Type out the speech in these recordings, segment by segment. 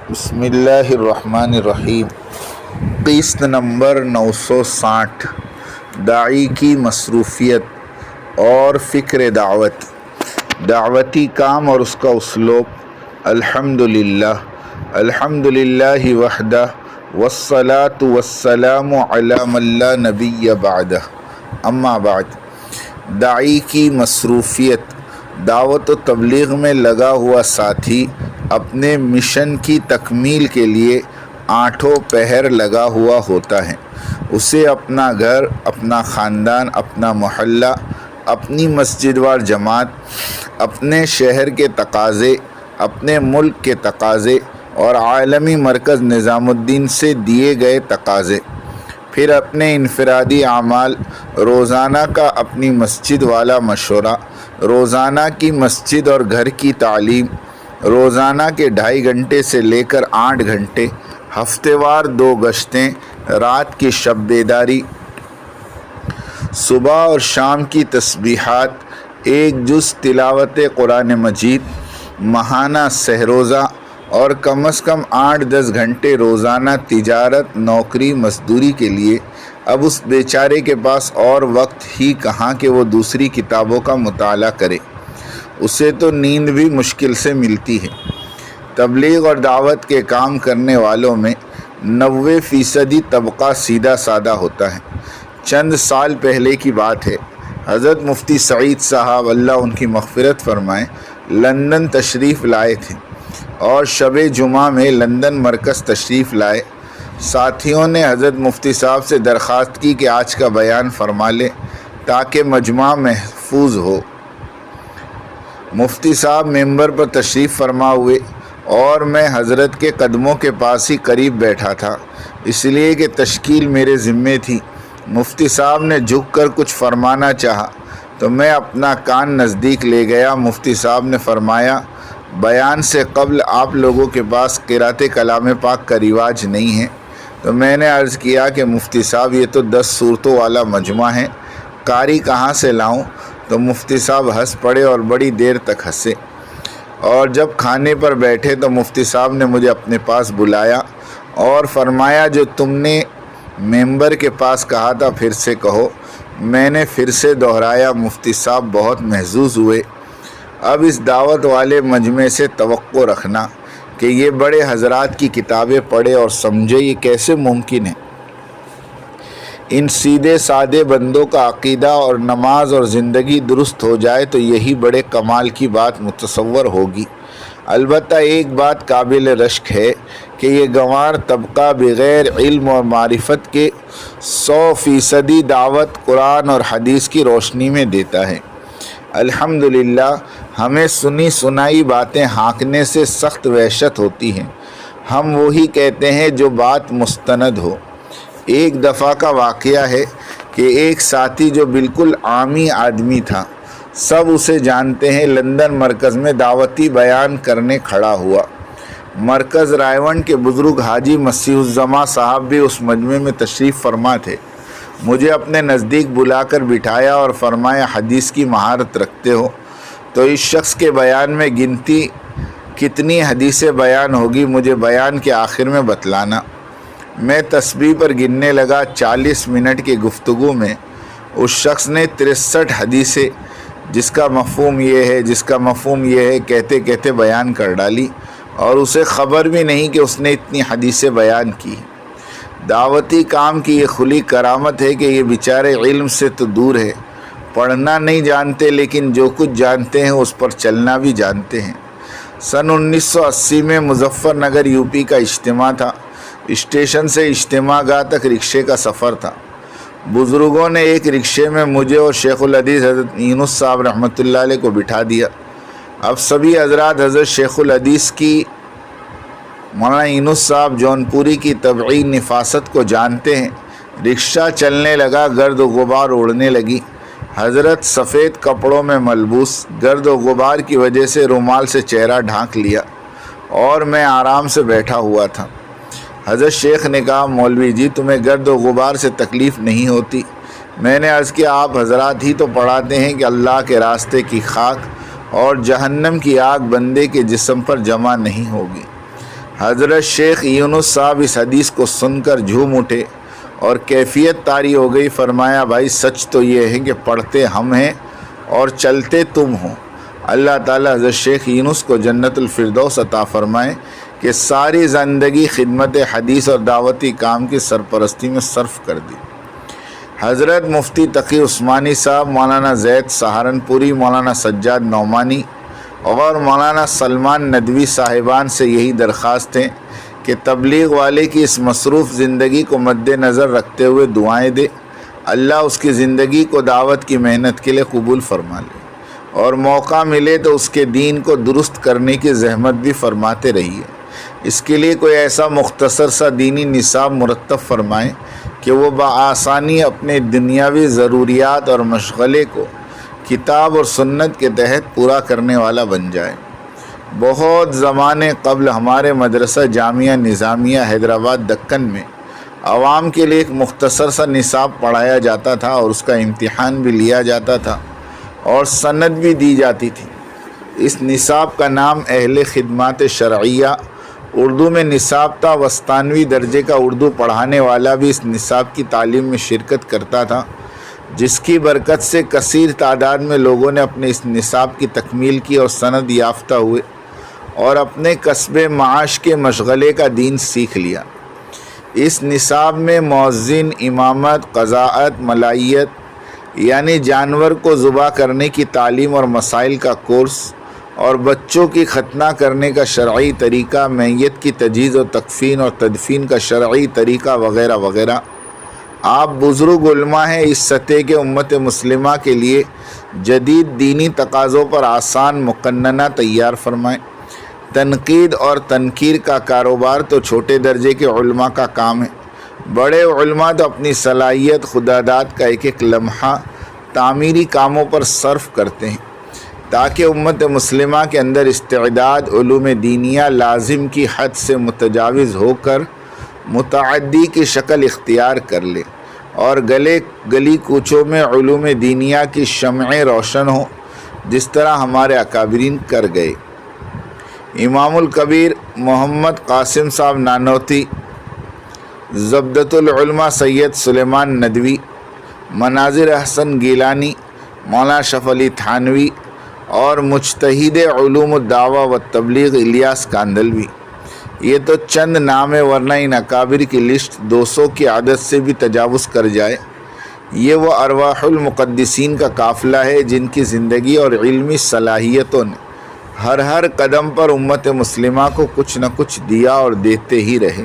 بسم اللہ الرحمن الرحیم۔ قسط نمبر 960، داعی کی مصروفیت اور فکر دعوت، دعوتی کام اور اس کا اسلوب۔ الحمدللہ الحمدللہ وحدہ والصلاة والسلام علی من لا نبی بعدہ، اما بعد۔ داعی کی مصروفیت، دعوت و تبلیغ میں لگا ہوا ساتھی اپنے مشن کی تکمیل کے لیے آٹھوں پہر لگا ہوا ہوتا ہے۔ اسے اپنا گھر، اپنا خاندان، اپنا محلہ، اپنی مسجد وار جماعت، اپنے شہر کے تقاضے، اپنے ملک کے تقاضے اور عالمی مرکز نظام الدین سے دیے گئے تقاضے، پھر اپنے انفرادی اعمال، روزانہ کا اپنی مسجد والا مشورہ، روزانہ کی مسجد اور گھر کی تعلیم، روزانہ کے 2.5 گھنٹے سے لے کر 8 گھنٹے، ہفتے وار 2 گشتیں، رات کی شب بیداری، صبح اور شام کی تسبیحات، 1 جز تلاوت قرآن مجید، ماہانہ سحروزہ اور کم از کم 8-10 گھنٹے روزانہ تجارت، نوکری، مزدوری کے لیے۔ اب اس بیچارے کے پاس اور وقت ہی کہاں کہ وہ دوسری کتابوں کا مطالعہ کرے، اسے تو نیند بھی مشکل سے ملتی ہے۔ تبلیغ اور دعوت کے کام کرنے والوں میں 90% طبقہ سیدھا سادہ ہوتا ہے۔ چند سال پہلے کی بات ہے، حضرت مفتی سعید صاحب اللہ ان کی مغفرت فرمائیں لندن تشریف لائے تھے اور شب جمعہ میں لندن مرکز تشریف لائے۔ ساتھیوں نے حضرت مفتی صاحب سے درخواست کی کہ آج کا بیان فرما لیں تاکہ مجمع محفوظ ہو۔ مفتی صاحب ممبر پر تشریف فرما ہوئے اور میں حضرت کے قدموں کے پاس ہی قریب بیٹھا تھا، اس لیے کہ تشکیل میرے ذمے تھی۔ مفتی صاحب نے جھک کر کچھ فرمانا چاہا تو میں اپنا کان نزدیک لے گیا۔ مفتی صاحب نے فرمایا، بیان سے قبل آپ لوگوں کے پاس قرأت کلام پاک کا رواج نہیں ہے۔ تو میں نے عرض کیا کہ مفتی صاحب یہ تو 10 صورتوں والا مجمع ہے، قاری کہاں سے لاؤں؟ تو مفتی صاحب ہنس پڑے اور بڑی دیر تک ہنسے، اور جب کھانے پر بیٹھے تو مفتی صاحب نے مجھے اپنے پاس بلایا اور فرمایا، جو تم نے ممبر کے پاس کہا تھا پھر سے کہو۔ میں نے پھر سے دہرایا۔ مفتی صاحب بہت محظوظ ہوئے۔ اب اس دعوت والے مجمع سے توقع رکھنا کہ یہ بڑے حضرات کی کتابیں پڑھے اور سمجھے، یہ کیسے ممکن ہے؟ ان سیدھے سادے بندوں کا عقیدہ اور نماز اور زندگی درست ہو جائے تو یہی بڑے کمال کی بات متصور ہوگی۔ البتہ ایک بات قابل رشک ہے کہ یہ گنوار طبقہ بغیر علم اور معرفت کے 100% دعوت قرآن اور حدیث کی روشنی میں دیتا ہے۔ الحمدللہ ہمیں سنی سنائی باتیں ہانکنے سے سخت وحشت ہوتی ہیں۔ ہم وہی کہتے ہیں جو بات مستند ہو۔ ایک دفعہ کا واقعہ ہے کہ ایک ساتھی جو بالکل عامی آدمی تھا، سب اسے جانتے ہیں، لندن مرکز میں دعوتی بیان کرنے کھڑا ہوا۔ مرکز رائیونڈ کے بزرگ حاجی مسیح الزماں صاحب بھی اس مجمع میں تشریف فرما تھے۔ مجھے اپنے نزدیک بلا کر بٹھایا اور فرمایا، حدیث کی مہارت رکھتے ہو تو اس شخص کے بیان میں گنتی کتنی حدیثیں بیان ہوگی مجھے بیان کے آخر میں بتلانا۔ میں تسبیح پر گننے لگا۔ 40 منٹ کی گفتگو میں اس شخص نے 63 حدیثیں جس کا مفہوم یہ ہے کہتے کہتے بیان کر ڈالی، اور اسے خبر بھی نہیں کہ اس نے اتنی حدیثیں بیان کی۔ دعوتی کام کی یہ کھلی کرامت ہے کہ یہ بیچارے علم سے تو دور ہے، پڑھنا نہیں جانتے، لیکن جو کچھ جانتے ہیں اس پر چلنا بھی جانتے ہیں۔ سن 1980 میں مظفر نگر یوپی کا اجتماع تھا۔ اسٹیشن سے اجتماع گاہ تک رکشے کا سفر تھا۔ بزرگوں نے ایک رکشے میں مجھے اور شیخ الحدیث حضرت یونس صاحب رحمۃ اللہ علیہ کو بٹھا دیا۔ اب سبھی حضرات حضرت شیخ الحدیث کی مولانا یونس صاحب جونپوری کی طبعی نفاست کو جانتے ہیں۔ رکشہ چلنے لگا، گرد و غبار اڑنے لگی۔ حضرت سفید کپڑوں میں ملبوس، گرد و غبار کی وجہ سے رومال سے چہرہ ڈھانک لیا، اور میں آرام سے بیٹھا ہوا تھا۔ حضرت شیخ نے کہا، مولوی جی تمہیں گرد و غبار سے تکلیف نہیں ہوتی؟ میں نے عرض کیا، آپ حضرات ہی تو پڑھاتے ہیں کہ اللہ کے راستے کی خاک اور جہنم کی آگ بندے کے جسم پر جمع نہیں ہوگی۔ حضرت شیخ یونس صاحب اس حدیث کو سن کر جھوم اٹھے اور کیفیت طاری ہو گئی۔ فرمایا بھائی سچ تو یہ ہے کہ پڑھتے ہم ہیں اور چلتے تم ہو۔ اللہ تعالیٰ حضرت شیخ یونس کو جنت الفردوس عطا فرمائے کہ ساری زندگی خدمت حدیث اور دعوتی کام کی سرپرستی میں صرف کر دی۔ حضرت مفتی تقی عثمانی صاحب، مولانا زید سہارنپوری، مولانا سجاد نعمانی اور مولانا سلمان ندوی صاحبان سے یہی درخواست ہے کہ تبلیغ والے کی اس مصروف زندگی کو مد نظر رکھتے ہوئے دعائیں دے، اللہ اس کی زندگی کو دعوت کی محنت کے لیے قبول فرما لے، اور موقع ملے تو اس کے دین کو درست کرنے کی زحمت بھی فرماتے رہیے۔ اس کے لیے کوئی ایسا مختصر سا دینی نصاب مرتب فرمائیں کہ وہ بآسانی اپنے دنیاوی ضروریات اور مشغلے کو کتاب اور سنت کے تحت پورا کرنے والا بن جائے۔ بہت زمانے قبل ہمارے مدرسہ جامعہ نظامیہ حیدرآباد دکن میں عوام کے لیے ایک مختصر سا نصاب پڑھایا جاتا تھا اور اس کا امتحان بھی لیا جاتا تھا اور سند بھی دی جاتی تھی۔ اس نصاب کا نام اہل خدمات شرعیہ اردو میں نصاب تھا۔ وسطانوی درجے کا اردو پڑھانے والا بھی اس نصاب کی تعلیم میں شرکت کرتا تھا، جس کی برکت سے کثیر تعداد میں لوگوں نے اپنے اس نصاب کی تکمیل کی اور سند یافتہ ہوئے اور اپنے کسب معاش کے مشغلے کا دین سیکھ لیا۔ اس نصاب میں مؤذن، امامت، قضاءت، ملائیت یعنی جانور کو ذبح کرنے کی تعلیم اور مسائل کا کورس، اور بچوں کی ختنہ کرنے کا شرعی طریقہ، میت کی تجہیز و تکفین اور تدفین کا شرعی طریقہ وغیرہ وغیرہ۔ آپ بزرگ علماء ہیں، اس سطح کے امت مسلمہ کے لیے جدید دینی تقاضوں پر آسان مقننہ تیار فرمائیں۔ تنقید اور تنکیر کا کاروبار تو چھوٹے درجے کے علماء کا کام ہے، بڑے علماء تو اپنی صلاحیت خداداد کا ایک ایک لمحہ تعمیری کاموں پر صرف کرتے ہیں تاکہ امت مسلمہ کے اندر استعداد علوم دینیہ لازم کی حد سے متجاوز ہو کر متعدی کی شکل اختیار کر لے اور گلی کوچوں میں علوم دینیہ کی شمعیں روشن ہوں، جس طرح ہمارے اکابرین کر گئے۔ امام الکبیر محمد قاسم صاحب نانوتی، زبدۃ العلماء سید سلیمان ندوی، مناظر احسن گیلانی، مولانا شف علی تھانوی اور مجتہد علوم الدعوہ و تبلیغ الیاس کاندلوی، یہ تو چند نام ہے، ورنہ ان اکابر کی لسٹ 200 کی عدد سے بھی تجاوز کر جائے۔ یہ وہ ارواح المقدسین کا قافلہ ہے جن کی زندگی اور علمی صلاحیتوں نے ہر قدم پر امت مسلمہ کو کچھ نہ کچھ دیا اور دیتے ہی رہے،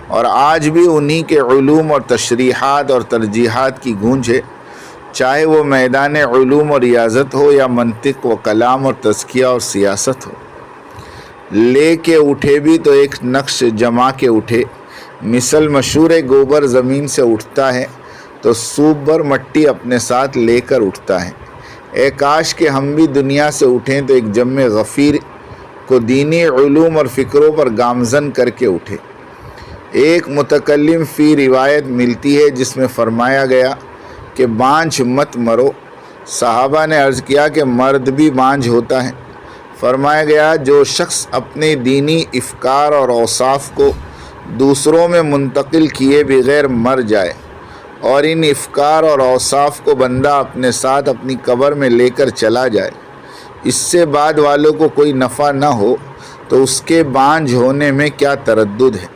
اور آج بھی انہی کے علوم اور تشریحات اور ترجیحات کی گونج ہے، چاہے وہ میدان علوم اور ریاضت ہو یا منطق و کلام اور تزکیہ اور سیاست ہو۔ لے کے اٹھے بھی تو ایک نقش جما کے اٹھے، مثل مشہور گوبر زمین سے اٹھتا ہے تو سوب بھر مٹی اپنے ساتھ لے کر اٹھتا ہے۔ اے کاش کہ ہم بھی دنیا سے اٹھیں تو ایک جم غفیر کو دینی علوم اور فکروں پر گامزن کر کے اٹھے۔ ایک متکلم فی روایت ملتی ہے جس میں فرمایا گیا کہ بانجھ مت مرو۔ صحابہ نے عرض کیا کہ مرد بھی بانجھ ہوتا ہے؟ فرمایا گیا جو شخص اپنے دینی افکار اور اوصاف کو دوسروں میں منتقل کیے بغیر مر جائے اور ان افکار اور اوصاف کو بندہ اپنے ساتھ اپنی قبر میں لے کر چلا جائے، اس سے بعد والوں کو کوئی نفع نہ ہو تو اس کے بانجھ ہونے میں کیا تردد ہے۔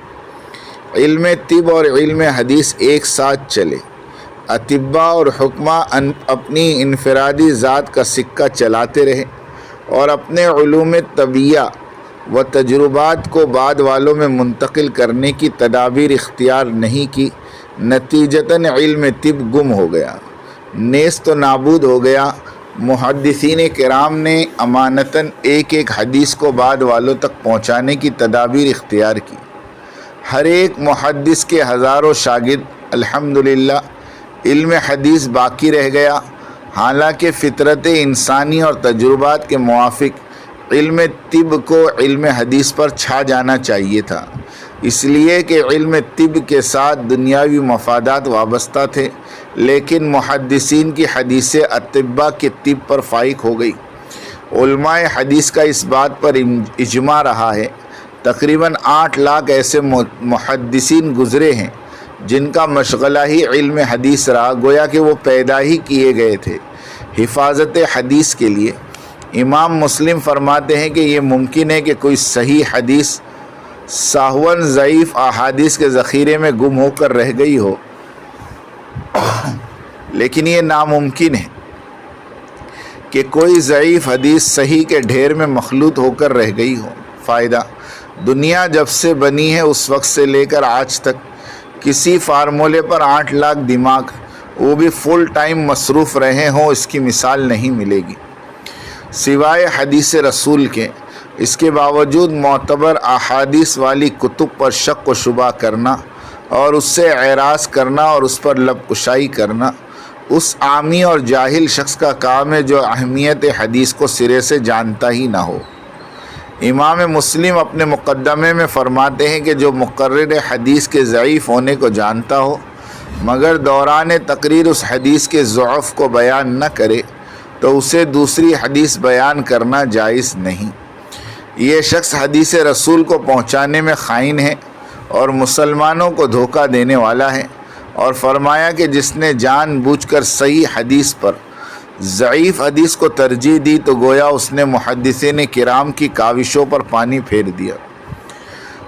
علم طب اور علم حدیث ایک ساتھ چلے، اطباء اور حکماء اپنی انفرادی ذات کا سکہ چلاتے رہے اور اپنے علوم طبیعہ و تجربات کو بعد والوں میں منتقل کرنے کی تدابیر اختیار نہیں کی، نتیجتاً علم طب گم ہو گیا، نیست و نابود ہو گیا۔ محدثین کرام نے امانتاً ایک ایک حدیث کو بعد والوں تک پہنچانے کی تدابیر اختیار کی۔ ہر ایک محدث کے ہزاروں شاگرد، الحمدللہ علم حدیث باقی رہ گیا، حالانکہ فطرت انسانی اور تجربات کے موافق علم طب کو علم حدیث پر چھا جانا چاہیے تھا، اس لیے کہ علم طب کے ساتھ دنیاوی مفادات وابستہ تھے، لیکن محدثین کی حدیثیں اطباء کے طب پر فائق ہو گئی۔ علماء حدیث کا اس بات پر اجماع رہا ہے، تقریباً 8 لاکھ ایسے محدثین گزرے ہیں جن کا مشغلہ ہی علم حدیث رہا، گویا کہ وہ پیدا ہی کیے گئے تھے حفاظت حدیث کے لیے۔ امام مسلم فرماتے ہیں کہ یہ ممکن ہے کہ کوئی صحیح حدیث ساہون ضعیف احادیث کے ذخیرے میں گم ہو کر رہ گئی ہو، لیکن یہ ناممکن ہے کہ کوئی ضعیف حدیث صحیح کے ڈھیر میں مخلوط ہو کر رہ گئی ہو۔ فائدہ: دنیا جب سے بنی ہے اس وقت سے لے کر آج تک کسی فارمولے پر 8 لاکھ دماغ، وہ بھی فل ٹائم مصروف رہے ہوں، اس کی مثال نہیں ملے گی سوائے حدیث رسول کے۔ اس کے باوجود معتبر احادیث والی کتب پر شک و شبہ کرنا اور اس سے اعراض کرنا اور اس پر لب کشائی کرنا اس عامی اور جاہل شخص کا کام ہے جو اہمیت حدیث کو سرے سے جانتا ہی نہ ہو۔ امام مسلم اپنے مقدمے میں فرماتے ہیں کہ جو مقرر حدیث کے ضعیف ہونے کو جانتا ہو مگر دوران تقریر اس حدیث کے ضعف کو بیان نہ کرے تو اسے دوسری حدیث بیان کرنا جائز نہیں۔ یہ شخص حدیث رسول کو پہنچانے میں خائن ہے اور مسلمانوں کو دھوکہ دینے والا ہے، اور فرمایا کہ جس نے جان بوجھ کر صحیح حدیث پر ضعیف حدیث کو ترجیح دی تو گویا اس نے محدثین کرام کی کاوشوں پر پانی پھیر دیا۔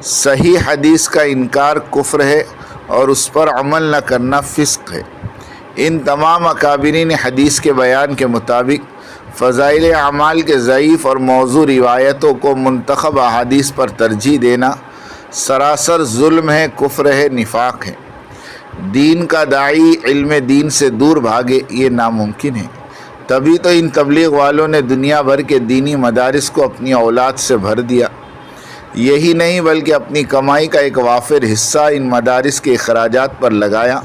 صحیح حدیث کا انکار کفر ہے اور اس پر عمل نہ کرنا فسق ہے۔ ان تمام اکابرین حدیث کے بیان کے مطابق فضائل اعمال کے ضعیف اور موضوع روایتوں کو منتخب احادیث پر ترجیح دینا سراسر ظلم ہے، کفر ہے، نفاق ہے۔ دین کا داعی علم دین سے دور بھاگے، یہ ناممکن ہے۔ تبھی تو ان تبلیغ والوں نے دنیا بھر کے دینی مدارس کو اپنی اولاد سے بھر دیا۔ یہی نہیں بلکہ اپنی کمائی کا ایک وافر حصہ ان مدارس کے اخراجات پر لگایا،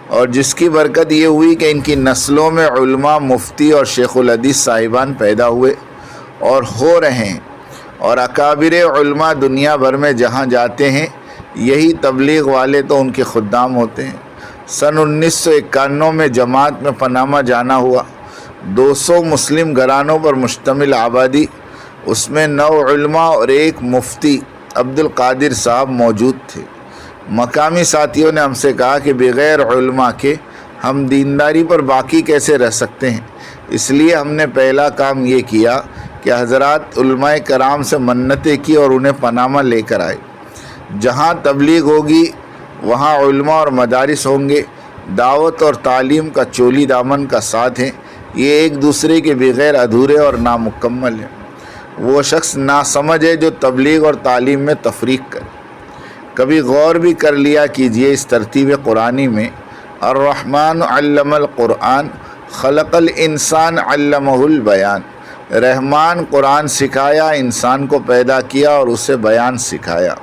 اور جس کی برکت یہ ہوئی کہ ان کی نسلوں میں علماء، مفتی اور شیخ الحدیث صاحبان پیدا ہوئے اور ہو رہے ہیں، اور اکابر علماء دنیا بھر میں جہاں جاتے ہیں یہی تبلیغ والے تو ان کے خدام ہوتے ہیں۔ سن 1991 میں جماعت میں پاناما جانا ہوا۔ 200 مسلم گھرانوں پر مشتمل آبادی، اس میں 9 علماء اور 1 مفتی عبد القادر صاحب موجود تھے۔ مقامی ساتھیوں نے ہم سے کہا کہ بغیر علماء کے ہم دینداری پر باقی کیسے رہ سکتے ہیں، اس لیے ہم نے پہلا کام یہ کیا کہ حضرات علماء کرام سے منتیں کی اور انہیں پاناما لے کر آئے۔ جہاں تبلیغ ہوگی وہاں علماء اور مدارس ہوں گے۔ دعوت اور تعلیم کا چولی دامن کا ساتھ ہے، یہ ایک دوسرے کے بغیر ادھورے اور نامکمل ہیں۔ وہ شخص ناسمجھ ہے جو تبلیغ اور تعلیم میں تفریق کرے۔ کبھی غور بھی کر لیا کیجئے اس ترتیب قرآنی میں، الرحمن علم القرآن خلق الانسان علمہ البیان، رحمان قرآن سکھایا، انسان کو پیدا کیا اور اسے بیان سکھایا۔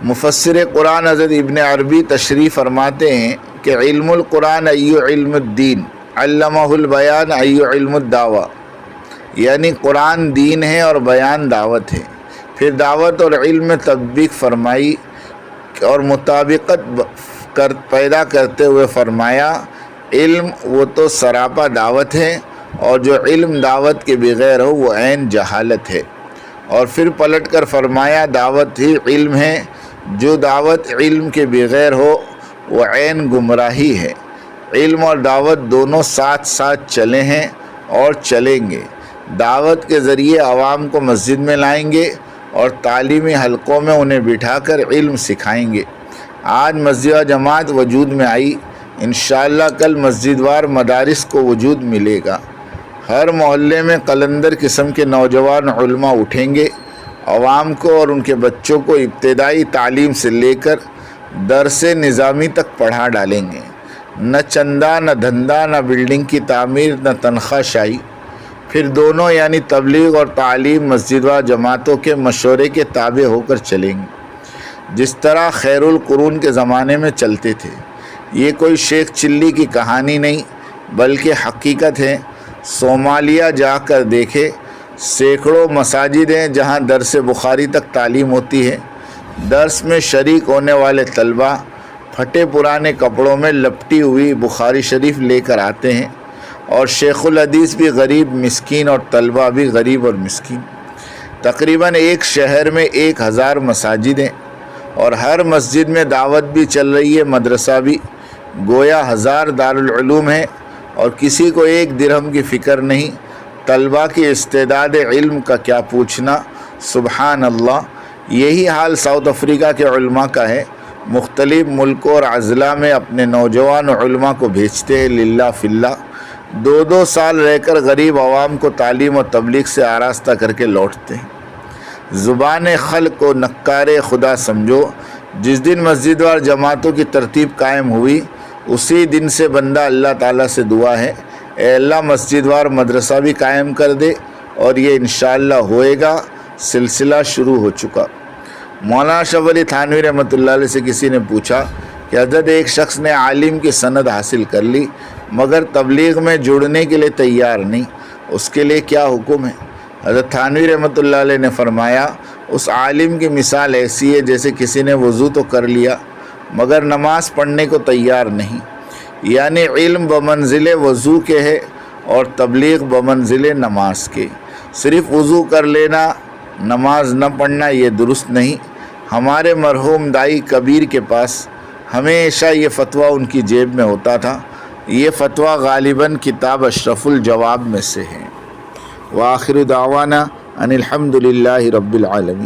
مفسر قرآن حضرت ابن عربی تشریح فرماتے ہیں کہ علم القرآن ای علم الدین، علمہ البیان ای علم الدعوہ، یعنی قرآن دین ہے اور بیان دعوت ہے۔ پھر دعوت اور علم میں تطبیق فرمائی اور مطابقت پیدا کرتے ہوئے فرمایا علم وہ تو سراپا دعوت ہے اور جو علم دعوت کے بغیر ہو وہ عین جہالت ہے۔ اور پھر پلٹ کر فرمایا دعوت ہی علم ہے، جو دعوت علم کے بغیر ہو وہ عین گمراہی ہے۔ علم اور دعوت دونوں ساتھ ساتھ چلے ہیں اور چلیں گے۔ دعوت کے ذریعے عوام کو مسجد میں لائیں گے اور تعلیمی حلقوں میں انہیں بٹھا کر علم سکھائیں گے۔ آج مسجد و جماعت وجود میں آئی، انشاءاللہ کل مسجد وار مدارس کو وجود ملے گا۔ ہر محلے میں قلندر قسم کے نوجوان علماء اٹھیں گے، عوام کو اور ان کے بچوں کو ابتدائی تعلیم سے لے کر درس نظامی تک پڑھا ڈالیں گے۔ نہ چندہ، نہ دھندا، نہ بلڈنگ کی تعمیر، نہ تنخواہ شاہی۔ پھر دونوں یعنی تبلیغ اور تعلیم مسجد و جماعتوں کے مشورے کے تابع ہو کر چلیں گے، جس طرح خیر القرون کے زمانے میں چلتے تھے۔ یہ کوئی شیخ چلی کی کہانی نہیں بلکہ حقیقت ہے۔ صومالیہ جا کر دیکھے، سینکڑوں مساجد ہیں جہاں درس بخاری تک تعلیم ہوتی ہے۔ درس میں شریک ہونے والے طلبہ پھٹے پرانے کپڑوں میں لپٹی ہوئی بخاری شریف لے کر آتے ہیں، اور شیخ الحدیث بھی غریب مسکین اور طلبہ بھی غریب اور مسکین۔ تقریباً ایک شہر میں 1000 مساجد ہیں اور ہر مسجد میں دعوت بھی چل رہی ہے، مدرسہ بھی، گویا 1000 دارالعلوم ہیں اور کسی کو 1 درہم کی فکر نہیں۔ طلباء کی استعداد علم کا کیا پوچھنا، سبحان اللہ۔ یہی حال ساؤتھ افریقہ کے علماء کا ہے۔ مختلف ملکوں اور اضلاع میں اپنے نوجوان علماء کو بھیجتے ہیں للہ فی اللہ، 2 سال رہ کر غریب عوام کو تعلیم و تبلیغ سے آراستہ کر کے لوٹتے ہیں۔ زبان خلق کو نکار خدا سمجھو۔ جس دن مسجد وار جماعتوں کی ترتیب قائم ہوئی اسی دن سے بندہ اللہ تعالیٰ سے دعا ہے، اے اللہ مسجد وار مدرسہ بھی قائم کر دے، اور یہ انشاءاللہ ہوئے گا۔ سلسلہ شروع ہو چکا۔ مولانا اشرف علی تھانوی رحمۃ اللہ علیہ سے کسی نے پوچھا کہ حضرت ایک شخص نے عالم کی سند حاصل کر لی مگر تبلیغ میں جڑنے کے لیے تیار نہیں، اس کے لیے کیا حکم ہے؟ حضرت تھانوی رحمۃ اللہ علیہ نے فرمایا اس عالم کی مثال ایسی ہے جیسے کسی نے وضو تو کر لیا مگر نماز پڑھنے کو تیار نہیں، یعنی علم بمنزل وضو کے ہے اور تبلیغ بمنزل نماز کے۔ صرف وضو کر لینا نماز نہ پڑھنا یہ درست نہیں۔ ہمارے مرحوم دائی کبیر کے پاس ہمیشہ یہ فتویٰ ان کی جیب میں ہوتا تھا۔ یہ فتویٰ غالباً کتاب اشرف الجواب میں سے ہے۔ وآخر دعوانا ان الحمد للہ رب العالمین۔